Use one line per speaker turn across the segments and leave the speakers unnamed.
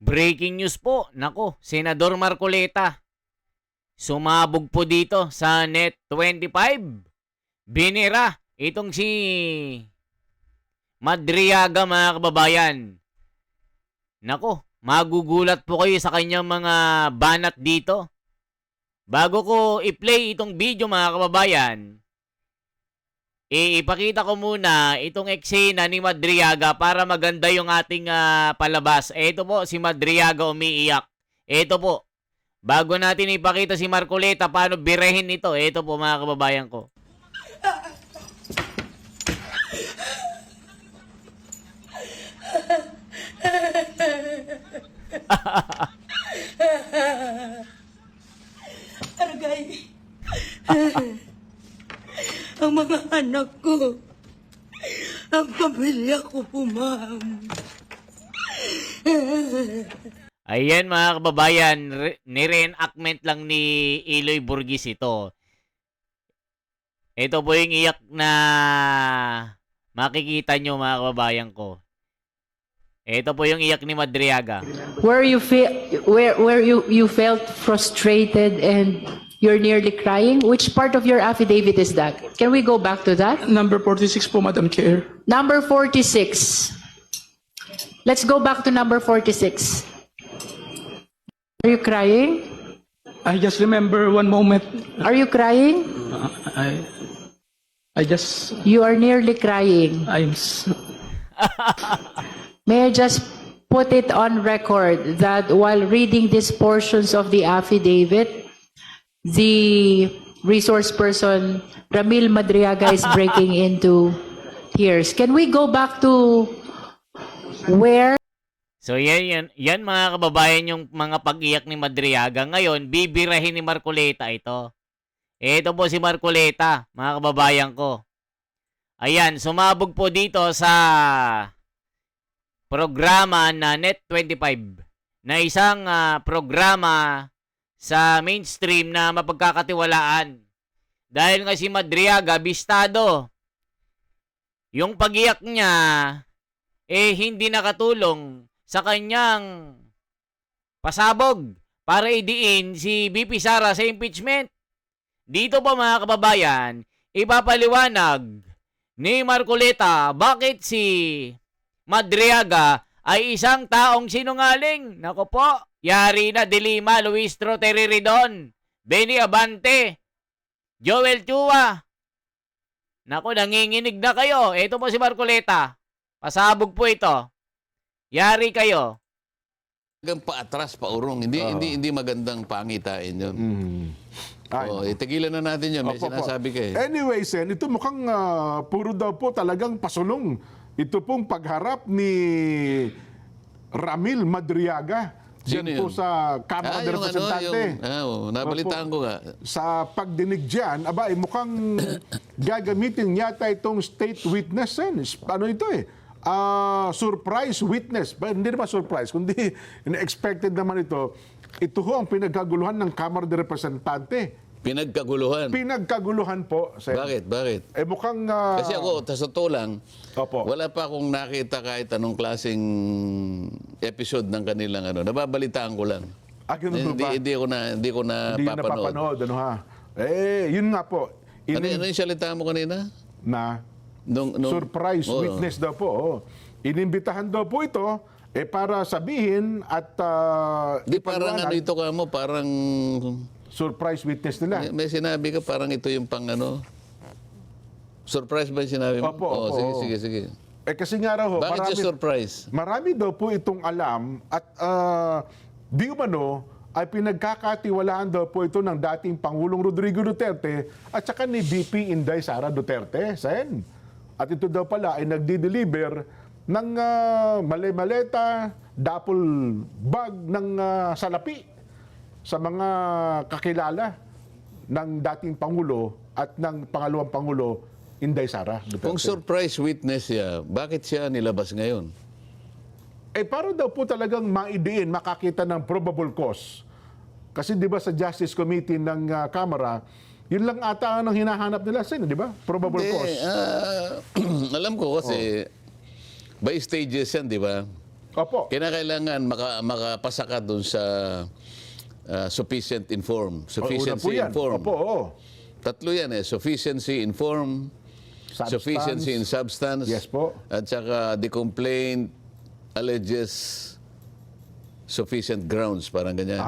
Breaking news po. Nako, Senador Marcoleta. Sumabog po dito sa Net 25. Binira itong si Madriaga, mga kababayan. Nako, magugulat po kayo sa kanyang mga banat dito. Bago ko i-play itong video, mga kababayan, ipakita ko muna itong eksena ni Madriaga para maganda yung ating palabas. Ito po, si Madriaga umiiyak. Ito po. Bago natin ipakita si Marcoleta paano birehin ito. Ito po, mga kababayan ko.
Argay, ang mga anak ko, ang pamilya ko po, ma'am.
Ayan, mga kababayan, nire-enactment lang ni Eloy Burgis ito. Ito po yung iyak na makikita nyo, mga kababayan ko. Ito po yung iyak ni Madriaga.
Where you you felt frustrated and you're nearly crying, which part of your affidavit is that? Can we go back to that?
Number 46 po, Madam Chair.
Number 46. Let's go back to number 46. Are you crying?
I just remember one moment.
Are you crying?
I just,
You are nearly crying. May I just put it on record that while reading these portions of the affidavit, the resource person, Ramil Madriaga, is breaking into tears. Can we go back to where?
So yan mga kababayan, yung mga pag-iyak ni Madriaga. Ngayon, bibirahin ni Marcoleta ito. Ito po si Marcoleta, mga kababayan ko. Ayan, sumabog po dito sa programa na Net 25 na isang programa sa mainstream na mapagkakatiwalaan. Dahil nga si Madriaga, bistado. Yung pag-iyak niya, hindi nakatulong sa kanyang pasabog para idiin si BP Sara sa impeachment. Dito pa, mga kababayan, ipapaliwanag ni Marcoleta bakit si Madriaga ay isang taong sinungaling. Nako po, yari na Dilima, Luis Troteriridon, Benny Abante, Joel Chua. Nako, nanginginig na kayo. Ito po si Marcoleta. Pasabog po ito. Yari kayo.
Hanggang paatras, paurong. Hindi magandang pangitain yun. Tigilan na natin yun. May sinasabi ka eh.
Anyway, Sen, ito mukhang puro daw po talagang pasulong. Ito pong pagharap ni Ramil Madriaga.
Sino
Diyan po
yun?
sa Kamara de Representante.
Nabalitaan ko nga.
Sa pagdinig dyan, mukhang gagamitin yata itong state witness. Ano ito eh? Surprise witness. Hindi naman surprise, kundi expected naman ito. Ito ho ang pinagkaguluhan ng Kamara de Representante.
Pinagkaguluhan?
Pinagkaguluhan po. Sen.
Bakit?
Mukhang...
Kasi ako, sa totoo lang,
Opo.
wala pa akong nakita kahit anong klaseng episode ng kanilang nababalitaan ko lang.
Ganun ba?
Hindi ko na
Hindi
papanood.
napapanood. Yun nga po.
Ano yung salita mo kanina?
Na
Nung
surprise witness daw po. Inimbitahan daw po ito para sabihin at
Di parang
ipaliwanag.
ito ka mo, parang
Surprise witness nila.
may sinabi ka parang ito yung pang surprise ba yung sinabi mo?
Opo.
Sige.
Kasi nga raw ho,
Bakit yung surprise?
marami daw po itong alam at di umano ay pinagkakatiwalaan daw po ito ng dating Pangulong Rodrigo Duterte at saka ni VP Inday Sara Duterte, Sen. At ito daw pala ay nagdi-deliver ng mali-maleta, duffel bag ng salapi sa mga kakilala ng dating Pangulo at ng pangalawang Pangulo, Inday Sara Duterte.
Kung surprise witness siya, bakit siya nilabas ngayon?
Para daw po talagang maidiin, makakita ng probable cause. Kasi di ba sa Justice Committee ng Kamara, yun lang ata ang hinahanap nila, Sen, di ba? Probable cause.
Alam ko kasi by stages yan, di ba?
Opo.
Kinakailangan makapasa ka dun sa sufficient inform.
Una po
Sufficiency
yan.
inform.
Opo, oo.
Tatlo yan eh. Sufficiency inform,
Substance.
sufficiency in substance,
Yes po.
at saka the complaint alleges sufficient grounds, parang ganyan.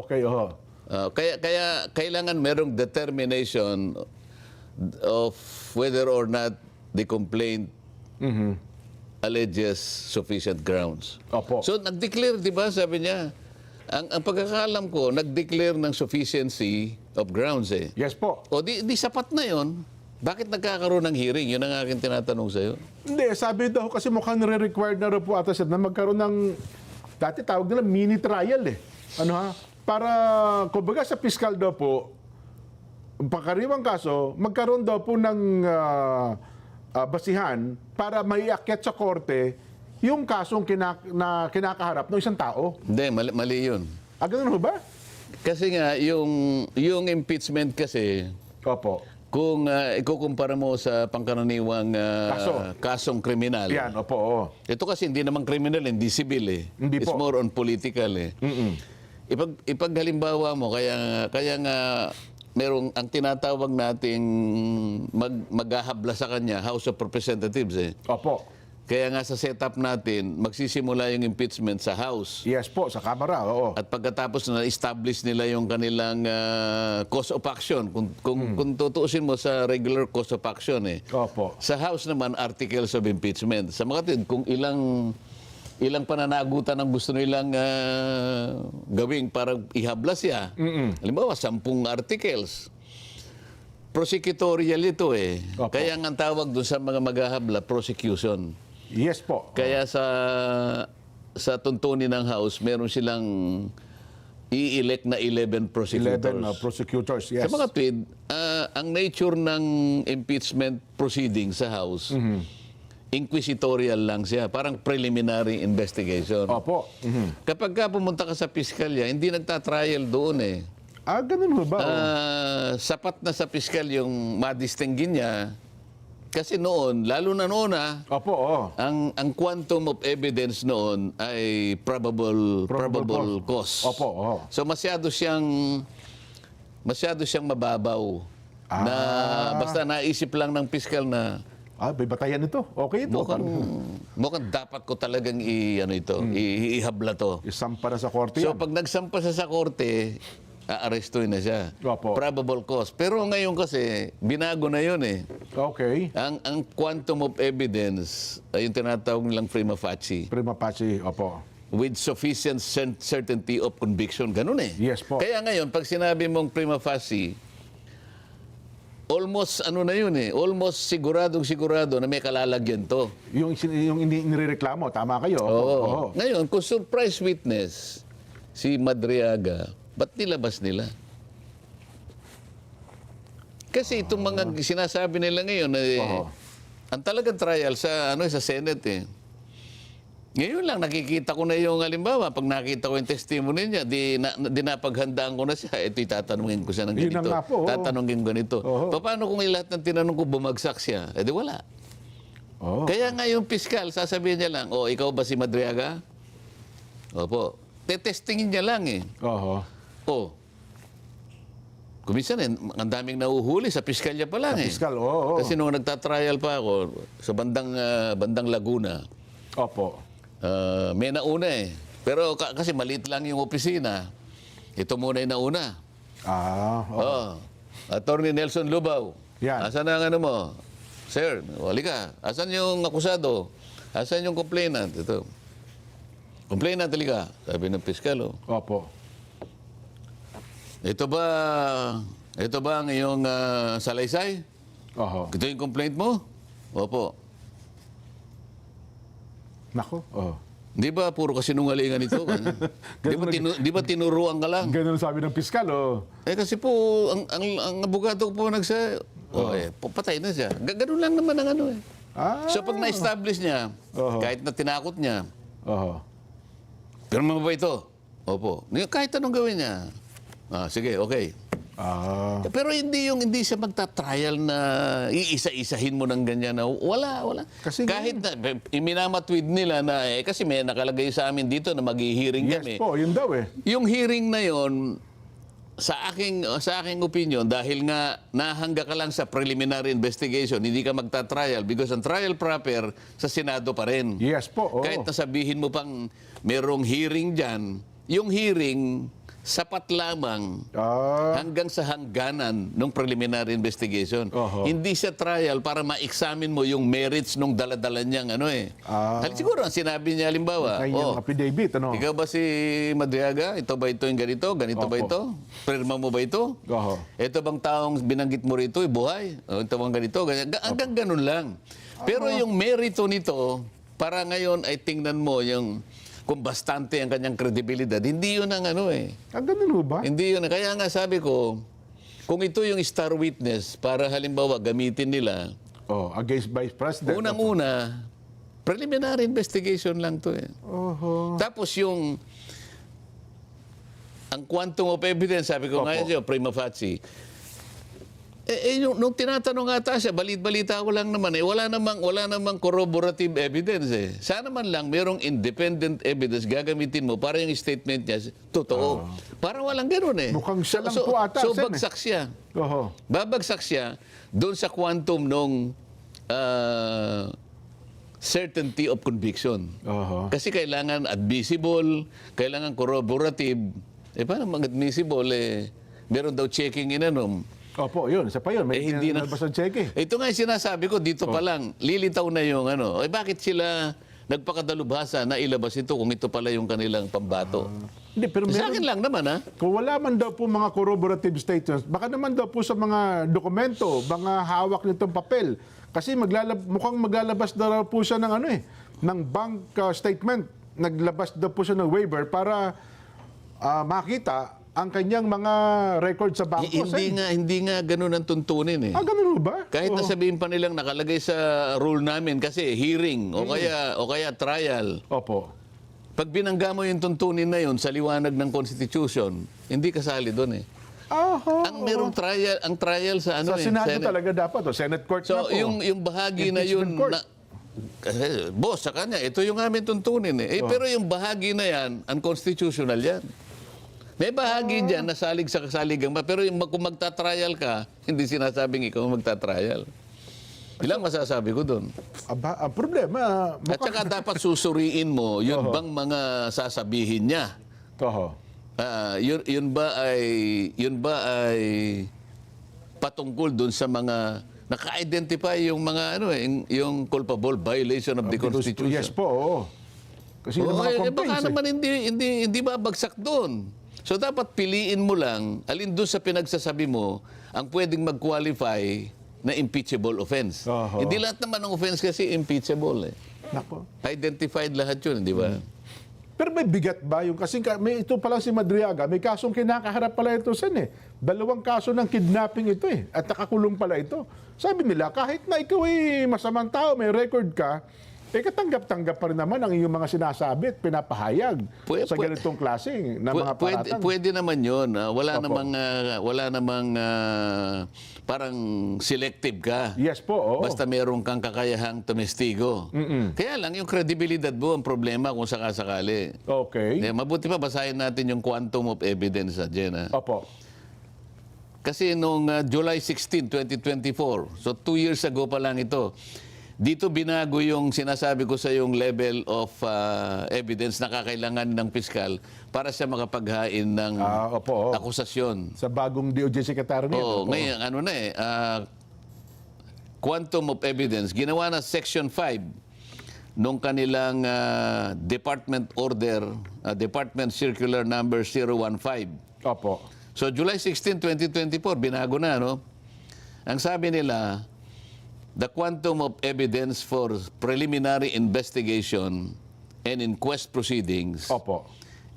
Okay, oo.
Kaya kailangan merong determination of whether or not the complaint alleges sufficient grounds.
Opo.
So nag-declare, di ba, sabi niya, ang pagkakaalam ko, nag-declare ng sufficiency of grounds eh.
Yes po.
O di sapat na yon. Bakit nagkakaroon ng hearing? Yun ang aking tinatanong sa'yo.
Hindi, sabi daw kasi mukhang nire-required na rin po ata sir na magkaroon ng, dati tawag nila mini trial eh. Ano ha? Para, kumbaga sa fiscal daw po, ang pagkariwang kaso, magkaroon daw po ng basihan para maiakyat sa korte yung kasong kinakaharap ng isang tao.
Hindi, mali yun.
Ganun ho ba?
Kasi nga, yung impeachment kasi,
Opo.
kung ikukumpara mo sa pangkaraniwang kasong kriminal,
Yan, opo. Oo.
ito kasi hindi naman kriminal, hindi civil eh.
Hindi
It's
po.
more on political eh. Ipaghalimbawa mo, kaya nga merong ang tinatawag nating maghahabla sa kanya, House of Representatives eh.
Opo.
Kaya nga sa setup natin, magsisimula yung impeachment sa House.
Yes po, sa kamera. Oo.
At pagkatapos na establish nila yung kanilang cause of action, kung tutuusin mo sa regular cause of action eh.
Opo.
Sa House naman, articles of impeachment. Sa mga tin, kung ilang pananagutan ang gusto nilang gawing para ihabla siya. Halimbawa, 10 articles. Prosecutorial ito eh.
Opo.
Kaya nga ang tawag doon sa mga maghahabla, prosecution.
Yes po.
Kaya sa tuntunin ng House, meron silang i-elect na 11 prosecutors.
11 prosecutors, yes.
Sa mga tweet, ang nature ng impeachment proceeding sa House, inquisitorial lang siya, parang preliminary investigation.
Opo.
Kapag ka pumunta ka sa piskalya, hindi nagtatrial doon eh.
Ganun ho ba?
Sapat na sa piskal yung madistinggin niya. Kasi noon, lalo na noon
Opo, oo.
ang quantum of evidence noon ay probable cause.
Opo, oo.
So masyado siyang mababaw. Na basta naisip lang ng piskal na
May batayan ito. Okay ito.
mukhang dapat ko talagang ihabla to.
Isampa na sa korte
So
yan.
pag nagsampa siya sa korte, aarestuin na siya.
Opo.
Probable cause. Pero ngayon kasi, binago na yun eh.
Okay.
Ang quantum of evidence ay yung tinatawag nilang prima facie
Prima facie, opo.
with sufficient certainty of conviction. Ganun eh.
Yes po.
Kaya ngayon, pag sinabi mong prima facie, almost almost sigurado na may kalalagyan to.
Yung inireklamo, tama kayo. Opo.
Oo.
Oo.
Ngayon, kung surprise witness si Madriaga, ba't nilabas nila? Kasi itong mga sinasabi nila ngayon, ang talagang trial sa Senate eh. Ngayon lang nakikita ko na yung halimbawa, pag nakita ko yung testimony niya, di napaghandaan ko na siya, ito tatanungin ko siya ng
Yun na
ganito.
nga po, oo.
Tatanungin ko ganito.
Oo.
Paano kung lahat ng tinanong ko bumagsak siya? Di wala.
Oo.
Kaya nga yung piskal, sasabihin niya lang, ikaw ba si Madriaga? Opo. Tetestingin niya lang eh.
Oo.
Kuminsan ang daming nahuhuli sa piskalya pa lang
Fiskal, oo.
Kasi nung nagtatrial pa ako sa bandang Laguna,
Opo.
may nauna eh. Pero kasi maliit lang yung opisina, ito muna yung nauna.
Oo.
Attorney Nelson Lubaw.
Yan.
Asan ang ano mo? Sir, halika. Asan yung akusado? Asan yung complainant? Ito. Complainant, halika. Sabi ng piskal,
Opo.
Ito ba ang iyong salaysay?
Oo.
Ito yung complaint mo? Opo.
Nako. Oo.
Di ba puro kasinungalingan ito? Di ba tinuruan ka lang?
Ganun sabi ng piskal,
Kasi po, ang abogado ko po patay na siya. Ganun lang naman ang ano eh. So pag na-establish niya, kahit na tinakot niya,
Oo.
pero mo ba ito? Opo. Kahit anong gawin niya. Sige, okay. Pero hindi siya magta-trial na iisa-isahin mo ng ganyan na wala.
Kasi
kahit na iminamatwid nila na kasi may nakalagay sa amin dito na maghi-hearing
Yes
kami.
po, yun daw eh.
Yung hearing na yon sa aking opinion, dahil nga nahangga ka lang sa preliminary investigation, hindi ka magta-trial because ang trial proper sa Senado pa rin.
Yes po, oo.
Kahit nasabihin mo pang merong hearing dyan, yung hearing sapat lamang hanggang sa hangganan ng preliminary investigation.
Oho.
Hindi siya trial para ma-examine mo yung merits nung daladala niyang Siguro ang sinabi niya, halimbawa,
Kanyang affidavit, ano?
ikaw ba si Madriaga? Ito ba ito yung ganito? Ganito ba
Opo.
ito? Pirma mo ba ito?
Oho.
Ito bang taong binanggit mo rito, buhay? O, ito bang ganito? Ganyan. Hanggang ganun lang. Pero yung merito nito, para ngayon ay tingnan mo yung kung bastante ang kanyang kredibilidad. Hindi yun ang
Ganun ho ba?
Hindi yun. Kaya nga sabi ko, kung ito yung star witness para halimbawa gamitin nila,
Against Vice President.
unang-una, preliminary investigation lang to eh.
Oho.
Tapos ang quantum of evidence, sabi ko
Opo.
ngayon siya, prima facie. Nung tinatanong ata siya, balit-balita ko lang naman wala namang corroborative evidence eh. Sana man lang merong independent evidence gagamitin mo para yung statement niya totoo. Parang walang ganoon eh.
Mukhang siya lang po ata,
So
Sen, eh.
bagsak siya.
Oho.
Babagsak siya doon sa quantum nung certainty of conviction.
Oho.
Kasi kailangan admissible, kailangan corroborative. Paano mag-admissible meron daw checking
Opo, yun. Isa pa yun. May
hindi na.
nalabas ang cheque.
Ito nga yung sinasabi ko, dito pa lang, lilitaw na yung bakit sila nagpakadalubhasa na ilabas ito kung ito pala yung kanilang pambato?
Hindi, pero
Sa akin lang naman,
kung wala man daw po mga corroborative statements, baka naman daw po sa mga dokumento, mga hawak nitong papel. Kasi mukhang maglalabas daw po siya ng ng bank statement. Naglabas daw po siya ng waiver para makita ang kanyang mga record sa bangko.
Hindi nga ganun ang tuntunin eh.
Ganun ba?
Kahit nasabihin pa nilang nakalagay sa rule namin kasi hearing o kaya trial.
Opo.
Pag binangga mo yung tuntunin na yun sa liwanag ng Constitution, hindi kasali doon eh. Ang merong trial, ang trial sa
Sa Senado
Senate.
talaga dapat. Senate court na
So
po.
yung bahagi na
Impeachment
yun
court.
kasi, boss, sa kanya, ito yung amin tuntunin eh. Pero yung bahagi na yan, unconstitutional yan. May bahagi dyan na salig sa kasaligang pero kung magta-trial ka, hindi sinasabing ikaw magta-trial. Ilang masasabi ko doon.
Ang problema,
At saka dapat susuriin mo yun bang mga sasabihin niya.
Oho.
Yun ba ay patungkol doon sa mga naka-identify yung mga yung culpable violation of the Constitution.
Yes po, oo. Kasi yung mga
baka
complaints
naman hindi babagsak doon. So dapat piliin mo lang alin doon sa pinagsasabi mo ang pwedeng mag-qualify na impeachable offense.
Oho.
Hindi lahat naman ng offense kasi impeachable eh.
Nako.
Identified lahat yun, di ba?
Pero may bigat ba yung kasi may ito pala si Madriaga, may kasong kinakaharap pala ito Sen eh. 2 kaso ng kidnapping ito eh. At nakakulong pala ito. Sabi nila, kahit na ikaw ay masamang tao, may record ka, katanggap-tanggap pa rin naman ang iyong mga sinasabi at pinapahayag sa ganitong klase na mga paratang.
Pwede naman yun. Wala
Opo.
namang parang selective ka.
Yes po, oo.
Basta meron kang kakayahang tumestigo. Kaya lang, yung credibility mo ang problema kung sakasakali.
Okay.
Mabuti pa basahin natin yung quantum of evidence Jen.
Opo.
Kasi nung July 16, 2024, so 2 years ago pa lang ito, dito binago yung sinasabi ko sa yung level of evidence na kakailangan ng piskal para siya makapaghain ng
Opo.
akusasyon.
Sa bagong DOJ Secretary niya.
Oo, ngayon, quantum of evidence, ginawa na Section 5 nung kanilang Department Order, Department Circular Number 015.
Opo.
So, July 16, 2024, binago na, no? Ang sabi nila, the quantum of evidence for preliminary investigation and inquest proceedings
Opo.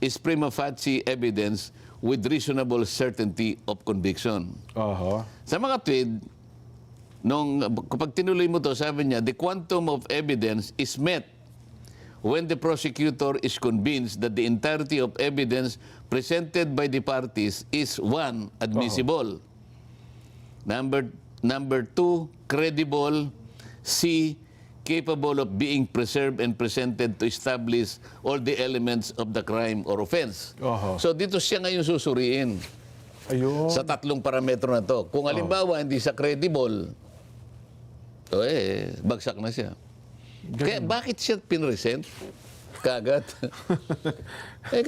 is prima facie evidence with reasonable certainty of conviction.
Oho.
Sa mga tweet, kapag tinuloy mo to, sabi niya, the quantum of evidence is met when the prosecutor is convinced that the entirety of evidence presented by the parties is one, admissible. Number two, credible. C, capable of being preserved and presented to establish all the elements of the crime or offense. So dito siya ngayon susuriin
Ayun.
sa tatlong parametro na to. Kung halimbawa hindi siya credible, bagsak na siya. Kaya bakit siya pinresent? Kagat.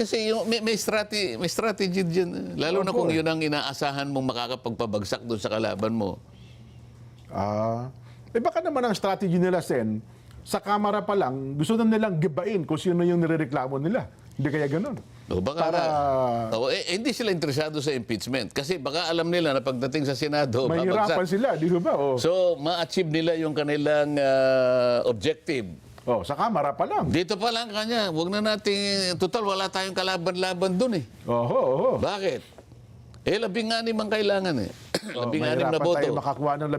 Kasi yung, may strategy dyan. Lalo na kung yun ang inaasahan mong makakapagpabagsak doon sa kalaban mo.
Baka naman ang strategy nila, Sen, sa kamera pa lang, gusto na nilang gibain kung sino yung nirereklamo nila. Hindi kaya ganun.
O baka hindi sila interesado sa impeachment. Kasi baka alam nila na pagdating sa Senado,
mahirapan sila, di ba?
So, ma-achieve nila yung kanilang objective.
Sa kamera pa lang.
Dito pa lang kanya, huwag na natin, total wala tayong kalaban-laban dun eh.
Oho.
Bakit? 16 ang kailangan eh. 16 na
mahirapan
boto.
tayo makakuha ng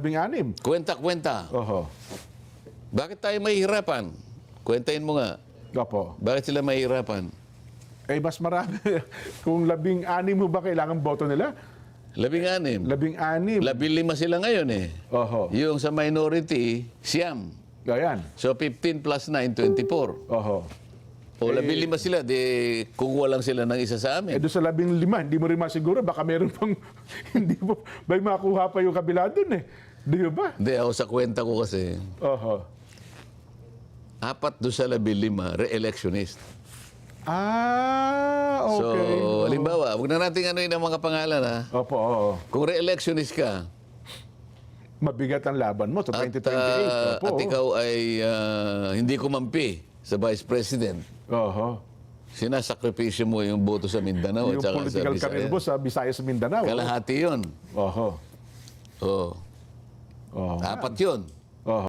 16.
Kwenta-kwenta.
Oho.
Bakit tayo mahihirapan? Kwentahin mo nga.
Opo.
Bakit sila mahihirapan?
Mas marami. Kung 16 mo ba kailangan boto nila?
16.
16.
15 sila ngayon eh.
Oho.
Yung sa minority, siyam.
Ayan.
So 15 plus 9, 24.
Oho.
O 15 sila, di kukuha lang sila ng isa sa amin.
Doon sa 15, hindi mo rin masiguro, baka meron pang, hindi mo, may makuha pa yung kabila doon eh. Di ba?
Hindi, ako sa kwenta ko kasi,
Oho.
4 doon sa 15, re-electionist.
Okay.
So, halimbawa, huwag na natin ano yun ang mga pangalan ha.
Opo, oo.
Kung re-electionist ka,
Mabigat ang laban mo to
at,
2028. Opo.
at ikaw ay hindi kumampi sa Vice President,
Oho.
sinasakripisyo mo yung boto sa Mindanao
Yung
at saka sa
political career
Visayas.
mo sa Visayas Mindanao.
Kalahati yun.
Oho.
Oh.
Oho.
4 yun.
Oho.